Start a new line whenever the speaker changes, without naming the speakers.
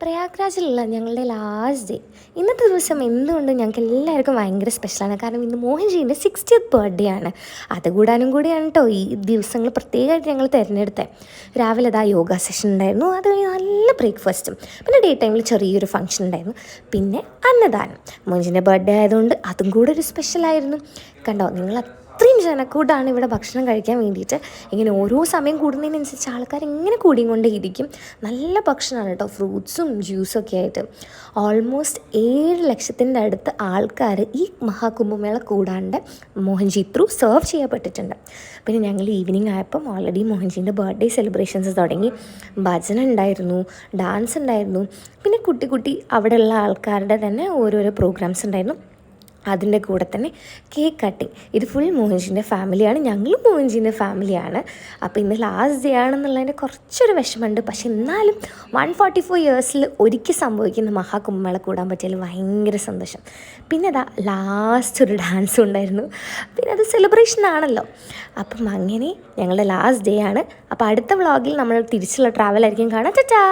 പ്രയാഗ്രാജിലുള്ള ഞങ്ങളുടെ last day. ഇന്നത്തെ ദിവസം എന്തുകൊണ്ടും ഞങ്ങൾക്ക് എല്ലാവർക്കും ഭയങ്കര സ്പെഷ്യലാണ്. കാരണം ഇന്ന് മോഹൻജീൻ്റെ 60th ബർത്ത്ഡേ ആണ്. അതുകൂടാനും കൂടിയാണ് കേട്ടോ ഈ ദിവസങ്ങൾ പ്രത്യേകമായിട്ട് ഞങ്ങൾ തിരഞ്ഞെടുത്തത്. രാവിലെ അതാ യോഗ സെഷൻ ഉണ്ടായിരുന്നു, അത് കഴിഞ്ഞ് നല്ല ബ്രേക്ക്ഫാസ്റ്റും, പിന്നെ ഡേ ടൈമിൽ ചെറിയൊരു ഫംഗ്ഷൻ ഉണ്ടായിരുന്നു, പിന്നെ അന്നദാനം. മോഹൻജീൻ്റെ ബർത്ത്ഡേ ആയതുകൊണ്ട് അതും കൂടെ ഒരു സ്പെഷ്യലായിരുന്നു. കണ്ടോ, നിങ്ങൾ അത്രയും ജനക്കൂട്ടാണ് ഇവിടെ ഭക്ഷണം കഴിക്കാൻ വേണ്ടിയിട്ട്. ഇങ്ങനെ ഓരോ സമയം കൂടുന്നതിനനുസരിച്ച് ആൾക്കാർ ഇങ്ങനെ കൂടിയും കൊണ്ടേ ഇരിക്കും. നല്ല ഭക്ഷണമാണ് കേട്ടോ, ഫ്രൂട്ട്സും ജ്യൂസും ഒക്കെ ആയിട്ട്. ഓൾമോസ്റ്റ് 7 ലക്ഷത്തിൻ്റെ അടുത്ത് ആൾക്കാർ ഈ മഹാകുംഭമേള കൂടാണ്ട് മോഹൻജി ത്രൂ സെർവ് ചെയ്യപ്പെട്ടിട്ടുണ്ട്. പിന്നെ ഞങ്ങൾ ഈവനിങ് ആയപ്പം ഓൾറെഡി മോഹൻജീൻ്റെ ബർത്ത്ഡേ സെലിബ്രേഷൻസ് തുടങ്ങി. ഭജന ഉണ്ടായിരുന്നു, ഡാൻസ് ഉണ്ടായിരുന്നു, പിന്നെ കുട്ടി കുട്ടി അവിടെയുള്ള ആൾക്കാരുടെ തന്നെ ഓരോരോ പ്രോഗ്രാംസ് ഉണ്ടായിരുന്നു. അതിൻ്റെ കൂടെ തന്നെ കേക്ക് കട്ടിങ്. ഇത് ഫുൾ മോഹൻജീൻ്റെ ഫാമിലിയാണ്, ഞങ്ങളും മോഹൻജീൻ്റെ ഫാമിലിയാണ്. അപ്പോൾ ഇന്ന് ലാസ്റ്റ് ഡേ ആണെന്നുള്ളതിൻ്റെ കുറച്ചൊരു വിഷമമുണ്ട്. പക്ഷെ എന്നാലും 144 ഇയേഴ്സിൽ ഒരിക്കൽ സംഭവിക്കുന്ന മഹാകുംഭമേള കൂടാൻ പറ്റിയാൽ ഭയങ്കര സന്തോഷം. പിന്നെ അതാ ലാസ്റ്റ് ഒരു ഡാൻസും ഉണ്ടായിരുന്നു. പിന്നെ അത് സെലിബ്രേഷൻ ആണല്ലോ. അപ്പം അങ്ങനെ ഞങ്ങളുടെ ലാസ്റ്റ് ഡേ ആണ്. അപ്പോൾ അടുത്ത വ്ളോഗിൽ നമ്മൾ തിരിച്ചുള്ള ട്രാവലായിരിക്കും കാണാം. ടാറ്റാ.